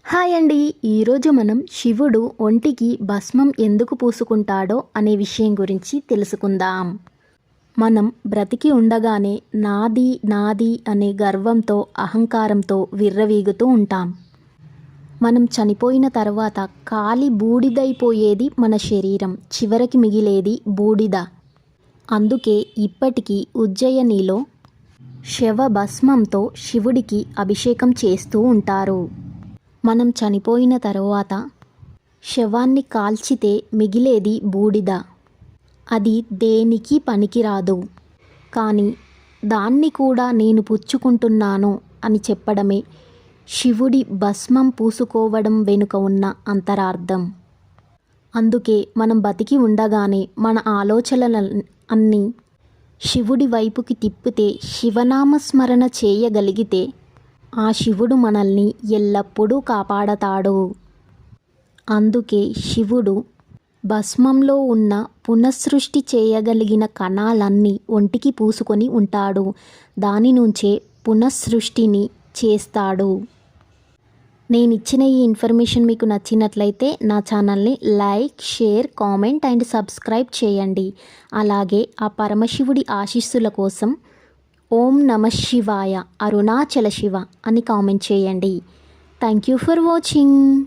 Hi అండి. ఈరోజు మనం శివుడు ఒంటికి భస్మం ఎందుకు పూసుకుంటాడో అనే విషయం గురించి తెలుసుకుందాం. మనం బ్రతికి ఉండగానే నాది నాది అనే గర్వంతో అహంకారంతో విర్రవీగుతూ ఉంటాం. మనం చనిపోయిన తర్వాత కాలి బూడిదైపోయేది మన శరీరం, చివరికి మిగిలేది బూడిద. అందుకే ఇప్పటికీ ఉజ్జయినిలో శవ భస్మంతో శివుడికి అభిషేకం చేస్తూ ఉంటారు. మనం చనిపోయిన తరువాత శవాన్ని కాల్చితే మిగిలేది బూడిద. అది దేనికి పనికిరాదు. కానీ దాన్ని కూడా నేను పుచ్చుకుంటున్నాను అని చెప్పడమే శివుడి భస్మం పూసుకోవడం వెనుక ఉన్న అంతరార్థం. అందుకే మనం బతికి ఉండగానే మన ఆలోచనలు అన్నీ శివుడి వైపుకి తిప్పితే, శివనామస్మరణ చేయగలిగితే ఆ శివుడు మనల్ని ఎల్లప్పుడూ కాపాడతాడు. అందుకే శివుడు భస్మంలో ఉన్న పునఃసృష్టి చేయగలిగిన కణాలన్నీ ఒంటికి పూసుకొని ఉంటాడు. దాని నుంచే పునఃసృష్టిని చేస్తాడు. నేనిచ్చిన ఈ ఇన్ఫర్మేషన్ మీకు నచ్చినట్లయితే నా ఛానల్ని like, share, comment and subscribe చేయండి. అలాగే ఆ పరమశివుడి ఆశీస్సుల కోసం ఓం నమః శివాయ, అరుణాచల శివ అని కామెంట్ చేయండి. Thank you for watching.